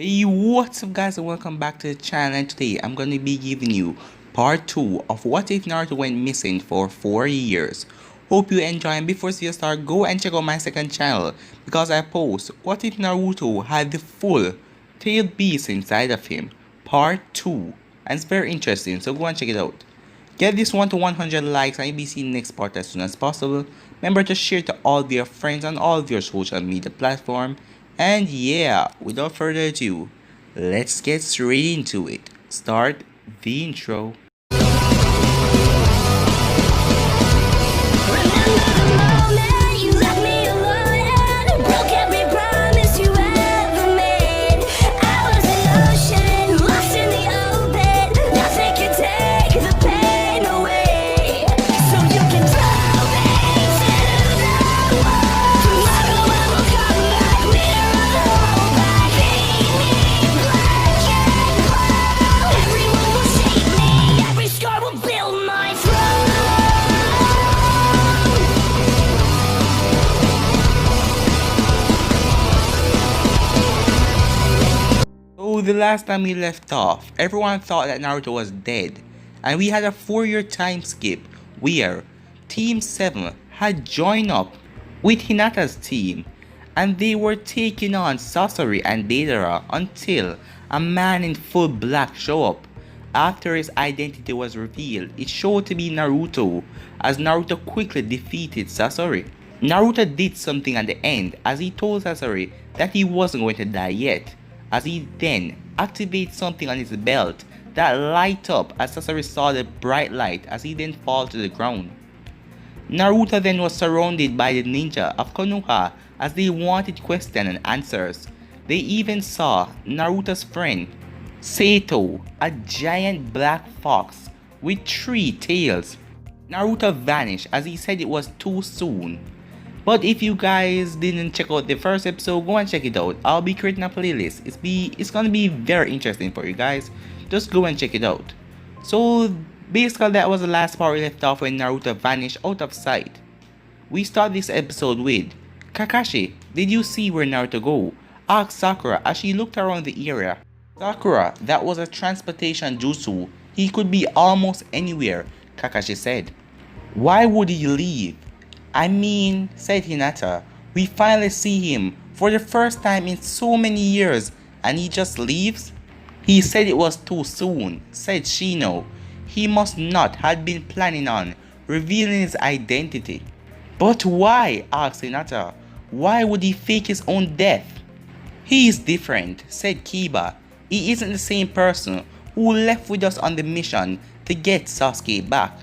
Hey, what's up guys and welcome back to the channel, and today I'm going to be giving you part 2 of what if Naruto went missing for 4 years. Hope you enjoy, and before you start, go and check out my second channel because I post what if Naruto had the full tailed beast inside of him, part 2, and it's very interesting, so go and check it out. Get this one to 100 likes and you'll be seeing the next part as soon as possible. Remember to share to all of your friends on all of your social media platforms. And yeah, without further ado, let's get straight into it. Start the intro. So the last time we left off, everyone thought that Naruto was dead, and we had a 4-year time skip where Team 7 had joined up with Hinata's team, and they were taking on Sasori and Deidara until a man in full black showed up. After his identity was revealed, it showed to be Naruto, as Naruto quickly defeated Sasori. Naruto did something at the end as he told Sasori that he wasn't going to die yet, as he then activates something on his belt that light up as Sasori saw the bright light as he then falls to the ground. Naruto then was surrounded by the ninja of Konoha as they wanted questions and answers. They even saw Naruto's friend Saito, a giant black fox with 3 tails. Naruto vanished as he said it was too soon. But if you guys didn't check out the first episode, go and check it out. I'll be creating a playlist. It's gonna be very interesting for you guys. Just go and check it out. So basically that was the last part we left off when Naruto vanished out of sight. We start this episode with Kakashi, did you see where Naruto go? Asked Sakura as she looked around the area. Sakura, that was a transportation jutsu. He could be almost anywhere, Kakashi said. Why would he leave? I mean, said Hinata, we finally see him for the first time in so many years and he just leaves? He said it was too soon, said Shino. He must not have been planning on revealing his identity. But why? Asked Hinata. Why would he fake his own death? He is different, said Kiba. He isn't the same person who left with us on the mission to get Sasuke back.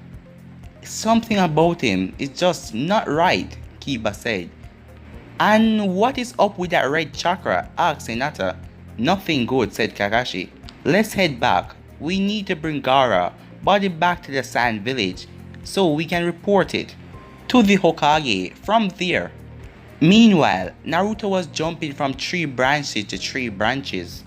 Something about him is just not right, Kiba said. And what is up with that red chakra? Asked Hinata. Nothing good, said Kakashi. Let's head back. We need to bring Gaara body back to the Sand Village so we can report it to the Hokage from there. Meanwhile, Naruto was jumping from 3 branches to 3 branches.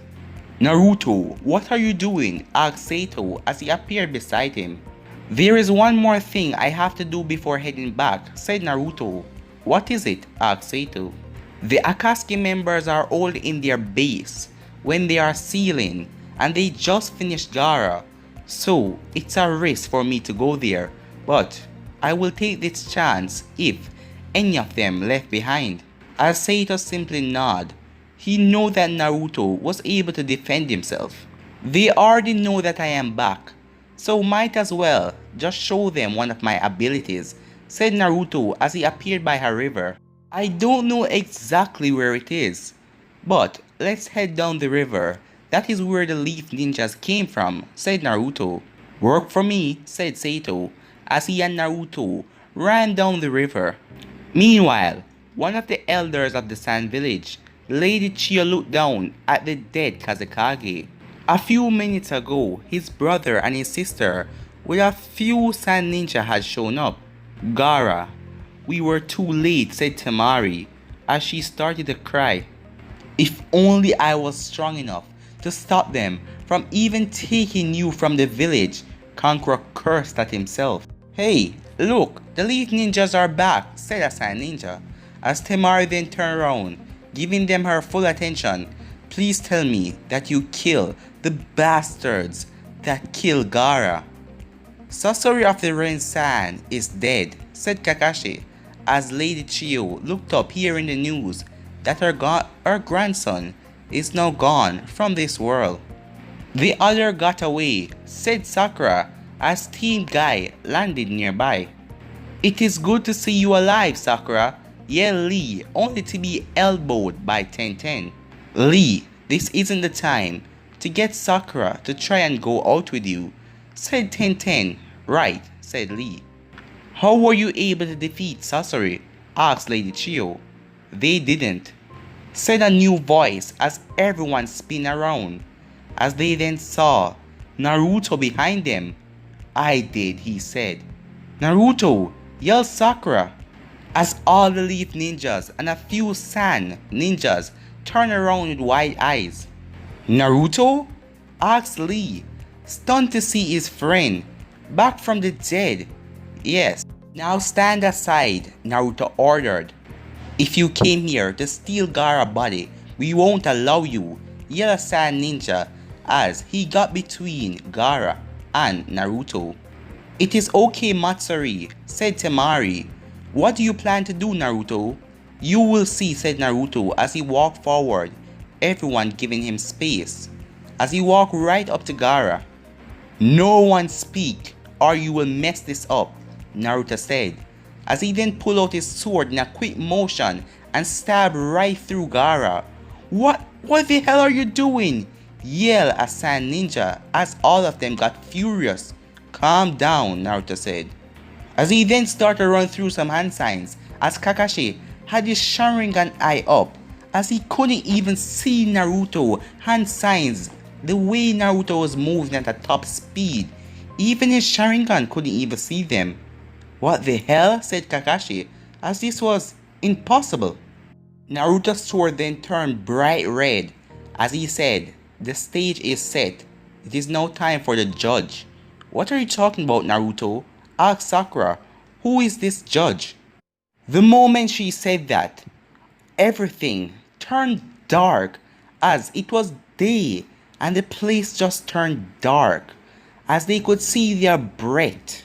Naruto, what are you doing? Asked Saito as he appeared beside him. There is one more thing I have to do before heading back, said Naruto. What is it? Asked Saito. The Akatsuki members are all in their base when they are sealing, and they just finished Gaara. So it's a risk for me to go there, but I will take this chance if any of them left behind. As Saito simply nodded, he knew that Naruto was able to defend himself. They already know that I am back, so might as well just show them one of my abilities, said Naruto as he appeared by a river. I don't know exactly where it is, but let's head down the river. That is where the Leaf Ninjas came from, said Naruto. Work for me, said Saito, as he and Naruto ran down the river. Meanwhile, one of the elders of the Sand Village, Lady Chiyo, looked down at the dead Kazekage. A few minutes ago, his brother and his sister with a few sand ninja had shown up. Gaara, we were too late, said Temari as she started to cry. If only I was strong enough to stop them from even taking you from the village, Kankura cursed at himself. Hey, look, the Leaf Ninjas are back, said a sand ninja, as Temari then turned around, giving them her full attention. Please tell me that you kill the bastards that kill Gaara. Sasori of the Rain Sand is dead, said Kakashi, as Lady Chiyo looked up hearing the news that her grandson is now gone from this world. The other got away, said Sakura, as Team Guy landed nearby. It is good to see you alive, Sakura, yelled Lee, only to be elbowed by Tenten. Lee, this isn't the time to get Sakura to try and go out with you, said Tenten. Right, said Lee. How were you able to defeat Sasori? Asked Lady Chiyo. They didn't, said a new voice as everyone spun around, as they then saw Naruto behind them. I did, he said. Naruto, yelled Sakura, as all the Leaf Ninjas and a few Sand Ninjas turned around with wide eyes. Naruto? Asked Lee, stunned to see his friend back from the dead. Yes. Now stand aside, Naruto ordered. If you came here to steal Gaara's body, we won't allow you, yelled a Sand Ninja as he got between Gaara and Naruto. It is okay, Matsuri, said Temari. What do you plan to do, Naruto? You will see, said Naruto as he walked forward, everyone giving him space, as he walked right up to Gaara. No one speak, or you will mess this up, Naruto said, as he then pulled out his sword in a quick motion and stabbed right through Gaara. What the hell are you doing? Yelled a Sand Ninja as all of them got furious. Calm down, Naruto said, as he then started to run through some hand signs as Kakashi had his Sharingan eye up, as he couldn't even see Naruto hand signs the way Naruto was moving at a top speed. Even his Sharingan couldn't even see them. What the hell, said Kakashi, as this was impossible. Naruto's sword then turned bright red as he said, the stage is set. It is now time for the judge. What are you talking about, Naruto? Asked Sakura. Who is this judge? The moment she said that, everything turned dark as it was day and the place just turned dark as they could see their breath.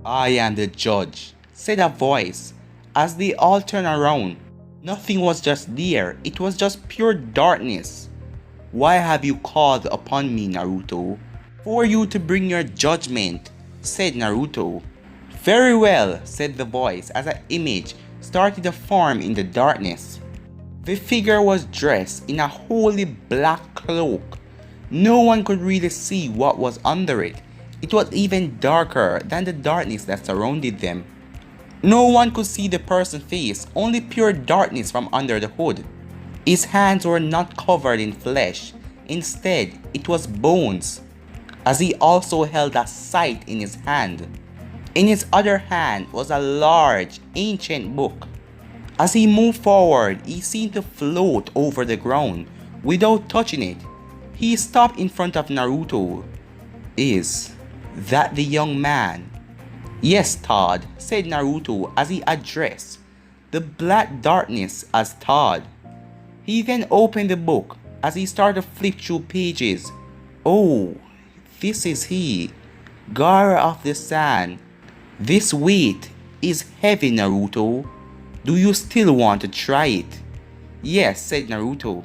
I am the judge, said a voice as they all turned around. Nothing was just there, it was just pure darkness. Why have you called upon me, Naruto? For you to bring your judgment, said Naruto. Very well, said the voice as an image started to form in the darkness. The figure was dressed in a wholly black cloak. No one could really see what was under it. It was even darker than the darkness that surrounded them. No one could see the person's face, only pure darkness from under the hood. His hands were not covered in flesh, instead it was bones, as he also held a scythe in his hand. In his other hand was a large, ancient book. As he moved forward, he seemed to float over the ground without touching it. He stopped in front of Naruto. Is that the young man? Yes, Todd, said Naruto as he addressed the black darkness as Todd. He then opened the book as he started to flip through pages. Oh, this is he, Gaara of the Sand. This weight is heavy, Naruto. Do you still want to try it? Yes, said Naruto.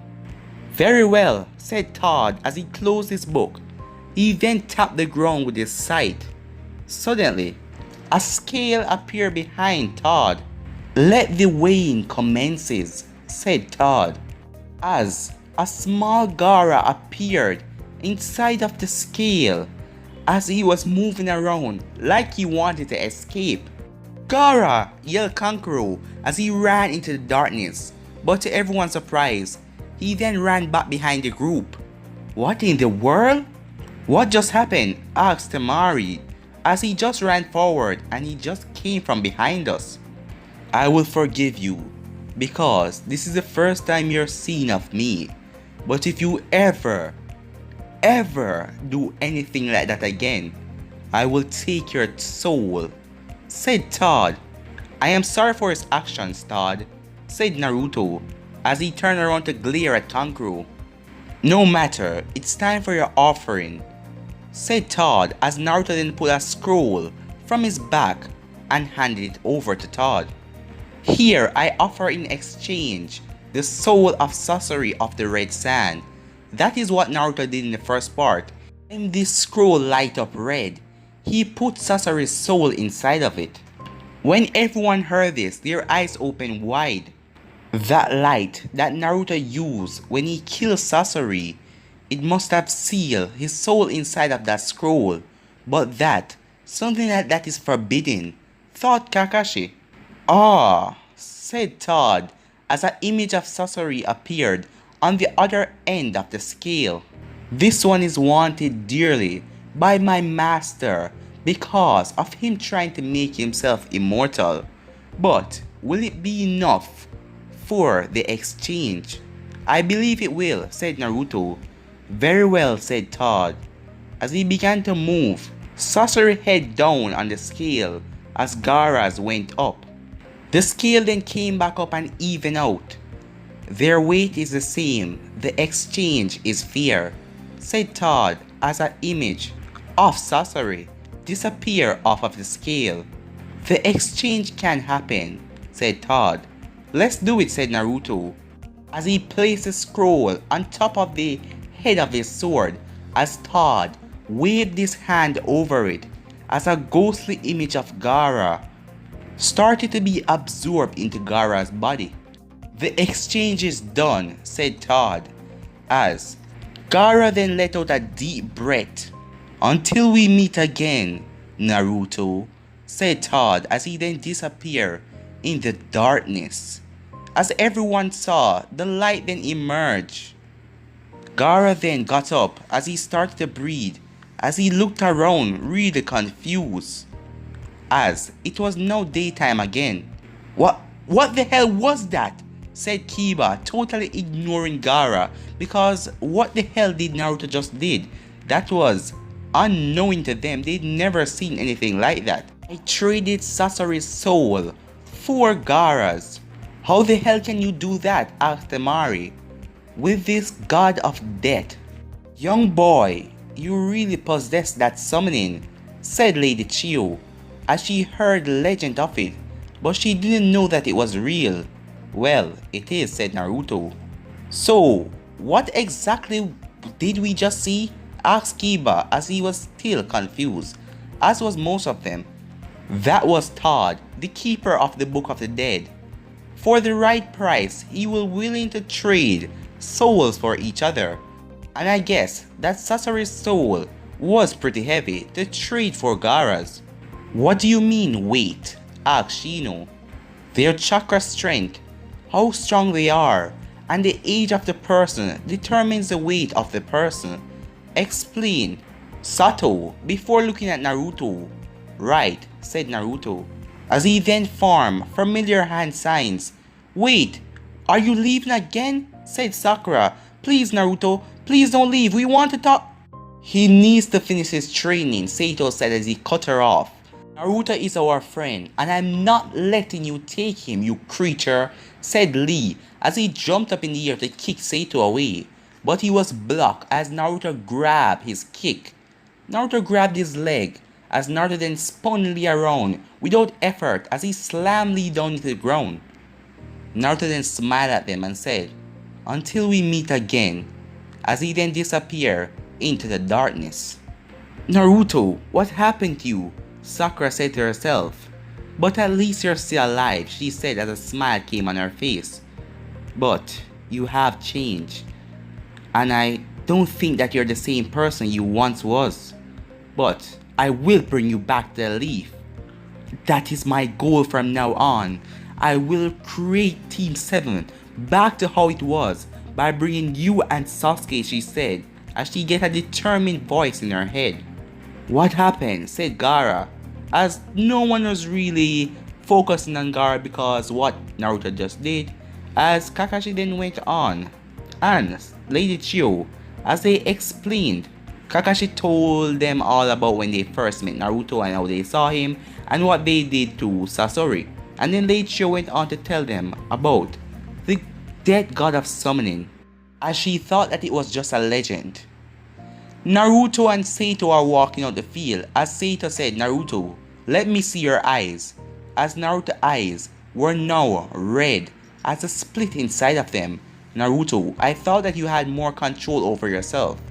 Very well, said Todd as he closed his book. He then tapped the ground with his scythe. Suddenly, a scale appeared behind Todd. Let the weighing commences, said Todd, as a small Gaara appeared inside of the scale as he was moving around like he wanted to escape. Gaara, yelled Kankuro as he ran into the darkness, but to everyone's surprise, he then ran back behind the group. What in the world? What just happened? Asked Temari as he just ran forward and he just came from behind us. I will forgive you because this is the first time you're seeing of me. But if you ever do anything like that again, I will take your soul, said Todd. I am sorry for his actions, Todd, said Naruto as he turned around to glare at Kankuro. No matter, it's time for your offering, said Todd as Naruto then pulled a scroll from his back and handed it over to Todd. Here I offer in exchange the soul of Sasori of the Red Sand. That is what Naruto did in the first part. And this scroll light up red. He put Sasori's soul inside of it. When everyone heard this, their eyes opened wide. That light that Naruto used when he killed Sasori, it must have sealed his soul inside of that scroll. But something like that is forbidden, thought Kakashi. Ah, said Todd as an image of Sasori appeared on the other end of the scale. This one is wanted dearly by my master because of him trying to make himself immortal. But will it be enough for the exchange? I believe it will, said Naruto. Very well, said Todd. As he began to move, Sasori head down on the scale as Gaara's went up. The scale then came back up and even out. Their weight is the same, the exchange is fair, said Todd as an image of Sasori disappear off of the scale. The exchange can happen, said Todd. Let's do it, said Naruto, as he placed the scroll on top of the head of his sword as Todd waved his hand over it as a ghostly image of Gaara started to be absorbed into Gaara's body. The exchange is done, said Todd, as Gaara then let out a deep breath. Until we meet again, Naruto, said Todd as he then disappeared in the darkness. As everyone saw, the light then emerged. Gaara then got up as he started to breathe, as he looked around really confused, as it was now daytime again. What the hell was that? Said Kiba, totally ignoring Gaara, because what the hell did Naruto just did? That was unknown to them. They'd never seen anything like that. I traded Sasori's soul for Gaara's. How the hell can you do that? Asked Temari, with this god of death. Young boy, you really possess that summoning, said Lady Chiyo, as she heard the legend of it, but she didn't know that it was real. Well, it is, said Naruto. So, what exactly did we just see? Asked Kiba as he was still confused, as was most of them. That was Todd, the keeper of the Book of the Dead. For the right price, he was willing to trade souls for each other. And I guess that Sasori's soul was pretty heavy to trade for Gaara's. What do you mean, weight? Asked Shino. Their chakra strength, how strong they are, and the age of the person determines the weight of the person, explained Sato before looking at Naruto. Right, said Naruto, as he then formed familiar hand signs. Wait, are you leaving again? Said Sakura. Please, Naruto, please don't leave, we want to talk. He needs to finish his training, Sato said as he cut her off. Naruto is our friend, and I'm not letting you take him, you creature, said Lee as he jumped up in the air to kick Sato away. But he was blocked as Naruto grabbed his kick. Naruto grabbed his leg as Naruto then spun Lee around without effort as he slammed Lee down to the ground. Naruto then smiled at them and said, "Until we meet again," as he then disappeared into the darkness. Naruto, what happened to you? Sakura said to herself. But at least you're still alive, she said as a smile came on her face. But you have changed, and I don't think that you're the same person you once was. But I will bring you back to the leaf. That is my goal from now on. I will create Team 7 back to how it was by bringing you and Sasuke, she said, as she get a determined voice in her head. What happened? Said Gaara, as no one was really focusing on Gaara because what Naruto just did, as Kakashi then went on, and Lady Chiyo, as they explained. Kakashi told them all about when they first met Naruto and how they saw him and what they did to Sasori. And then Lady Chiyo went on to tell them about the dead god of summoning. as she thought that it was just a legend. Naruto and Saito are walking out the field as Saito said, "Naruto, let me see your eyes." As Naruto's eyes were now red as a split inside of them. "Naruto, I thought that you had more control over yourself.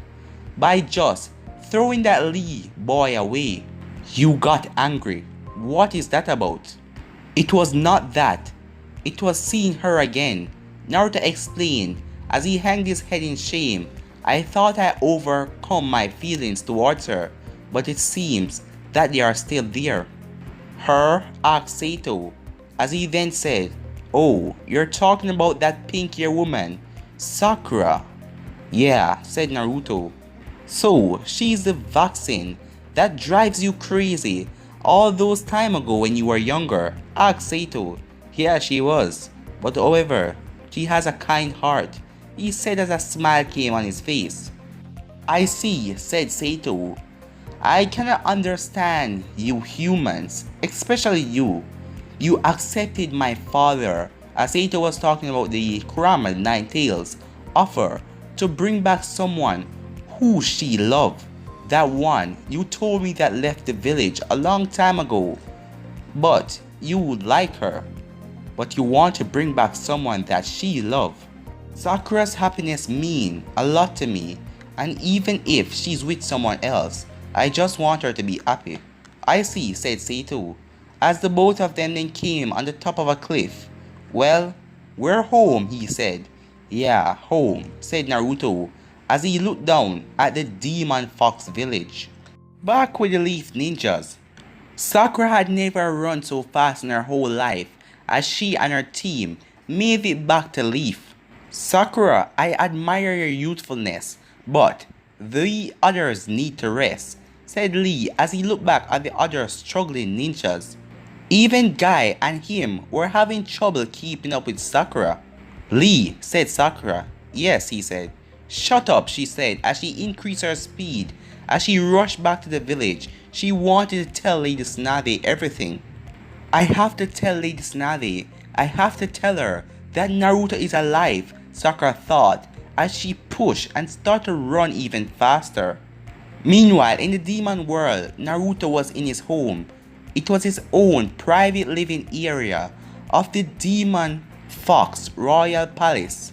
By just throwing that Lee boy away, you got angry. What is that about?" "It was not that. It was seeing her again," Naruto explained as he hung his head in shame. "I thought I overcome my feelings towards her, but it seems that they are still there." "Her?" asked Saito, as he then said, "Oh, you're talking about that pink-haired woman, Sakura." "Yeah," said Naruto. "So, she's the vaccine that drives you crazy all those time ago when you were younger?" asked Saito. "Yeah, she was. But however, she has a kind heart," he said as a smile came on his face. "I see," said Saito. "I cannot understand you humans, especially you. You accepted my father," as Saito was talking about the Kurama Nine Tails offer to bring back someone who she loved. "That one you told me that left the village a long time ago. But you would like her. But you want to bring back someone that she loved." "Sakura's happiness means a lot to me, and even if she's with someone else, I just want her to be happy." "I see," said Saito, as the both of them then came on the top of a cliff. "Well, we're home," he said. "Yeah, home," said Naruto, as he looked down at the Demon Fox village. Back with the Leaf Ninjas, Sakura had never run so fast in her whole life as she and her team made it back to Leaf. "Sakura, I admire your youthfulness, but the others need to rest," said Lee as he looked back at the other struggling ninjas. Even Guy and him were having trouble keeping up with Sakura. "Lee," said Sakura. "Yes," he said. "Shut up," she said as she increased her speed. As she rushed back to the village, she wanted to tell Lady Tsunade everything. "I have to tell Lady Tsunade. I have to tell her that Naruto is alive," Sakura thought as she pushed and started to run even faster. Meanwhile, in the demon world, Naruto was in his home. It was his own private living area of the Demon Fox Royal Palace.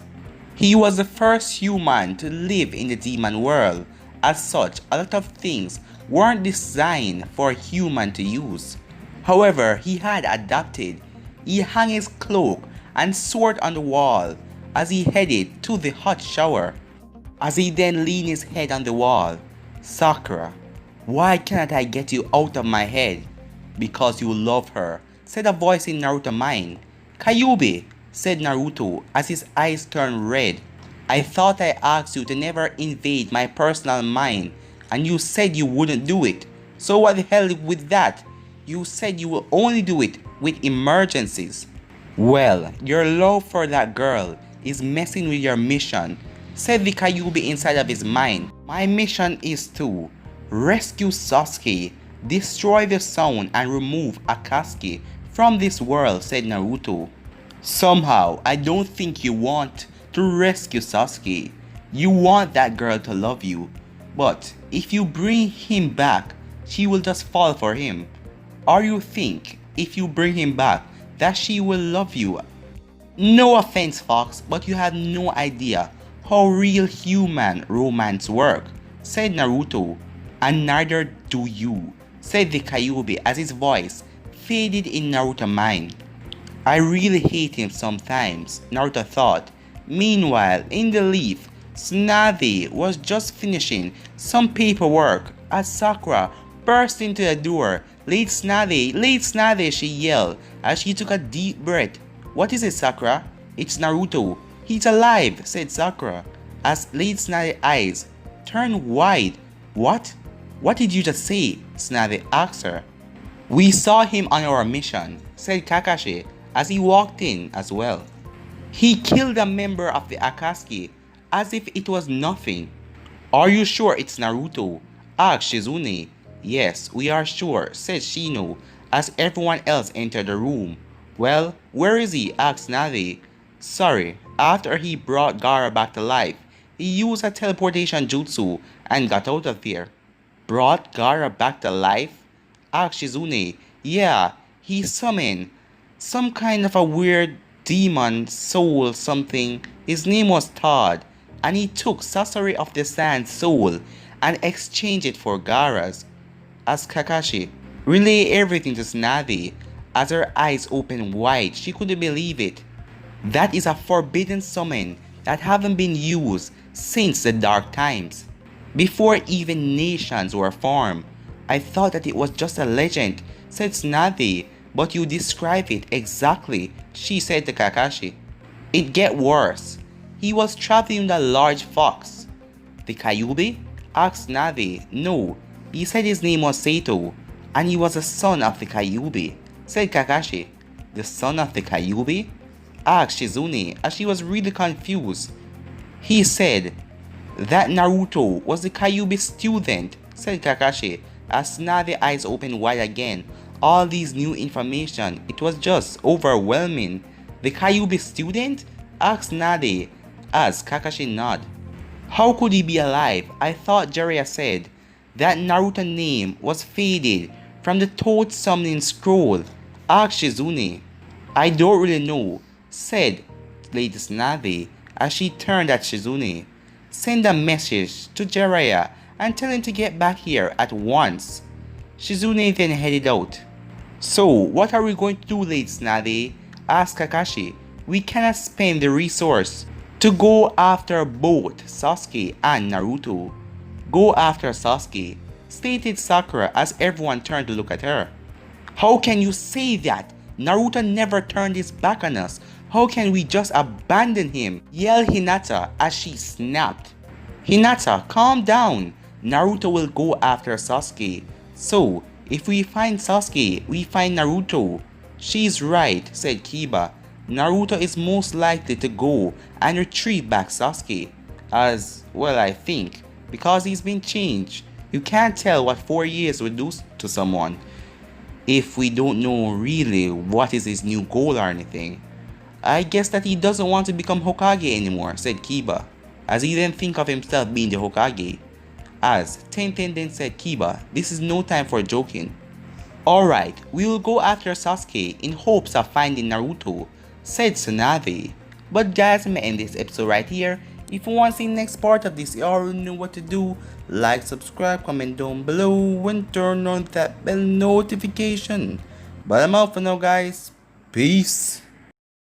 He was the first human to live in the demon world. As such, a lot of things weren't designed for a human to use. However, he had adapted. He hung his cloak and sword on the wall as he headed to the hot shower. As he then leaned his head on the wall, "Sakura, why cannot I get you out of my head?" "Because you love her," said a voice in Naruto's mind. "Kyuubi," said Naruto as his eyes turned red. "I thought I asked you to never invade my personal mind, and you said you wouldn't do it. So what the hell with that? You said you will only do it with emergencies." "Well, your love for that girl is messing with your mission," said the Kyuubi inside of his mind. "My mission is to rescue Sasuke, destroy the sound, and remove Akatsuki from this world," said Naruto. "Somehow, I don't think you want to rescue Sasuke. You want that girl to love you. But if you bring him back, she will just fall for him. Or you think if you bring him back that she will love you. No offense, Fox, but you have no idea how real human romance work," said Naruto. "And neither do you," said the Kyuubi as his voice faded in Naruto's mind. "I really hate him sometimes," Naruto thought. Meanwhile, in the leaf, Tsunade was just finishing some paperwork as Sakura burst into the door. Late Tsunade, she yelled as she took a deep breath. "What is it, Sakura?" "It's Naruto. He's alive," said Sakura as Late Tsunade's eyes turned wide. "What? What did you just say?" Tsunade asked her. "We saw him on our mission," said Kakashi as he walked in as well. "He killed a member of the Akatsuki as if it was nothing." "Are you sure it's Naruto?" asked Shizune. "Yes, we are sure," said Shino as everyone else entered the room. "Well, where is he?" asked Tsunade. "Sorry, after he brought Gaara back to life, he used a teleportation jutsu and got out of there. Brought Gaara back to life? Asked Shizune. Yeah, he summoned some kind of a weird demon soul something. His name was Todd, and he took Sasori of the Sand soul and exchanged it for Gaara's. As Kakashi relayed everything to Tsunade, as her eyes opened wide, she couldn't believe it. That is a forbidden summon that haven't been used since the dark times. Before even nations were formed, I thought that it was just a legend, said Tsunade, but you describe it exactly, she said to Kakashi. It get worse. He was traveling with a large fox. The Kyuubi? Asked Tsunade. No, he said his name was Sato, and he was a son of the Kyuubi, said Kakashi. The son of the Kyuubi? Asked Shizune, as she was really confused. He said that Naruto was the Kyuubi student, said Kakashi, as Tsunade's eyes opened wide again. All these new information, it was just overwhelming. The Kyuubi student? Asked Tsunade, as Kakashi nodded. How could he be alive? I thought Jiraiya said that Naruto name was faded from the Toad summoning scroll. Asked Shizune. I don't really know, said Lady Tsunade as she turned at Shizune. Send a message to Jiraiya and tell him to get back here at once. Shizune then headed out. So, what are we going to do, Lady Tsunade? Asked Kakashi. We cannot spend the resource to go after both Sasuke and Naruto. Go after Sasuke, stated Sakura as everyone turned to look at her. How can you say that? Naruto never turned his back on us. How can we just abandon him? Yelled Hinata as she snapped. Hinata, calm down. Naruto will go after Sasuke. So, if we find Sasuke, we find Naruto. She's right, said Kiba. Naruto is most likely to go and retrieve back Sasuke. As well, I think, because he's been changed. You can't tell what 4 years would do to someone if we don't know really what is his new goal or anything. I guess that he doesn't want to become Hokage anymore, said Kiba, as he didn't think of himself being the Hokage. As Tenten then said, Kiba, this is no time for joking. Alright, we will go after Sasuke in hopes of finding Naruto, said Tsunade. But guys, I'm gonna end this episode right here. If you want to see the next part of this, you already know what to do. Like, subscribe, comment down below, and turn on that bell notification. But I'm out for now, guys. Peace.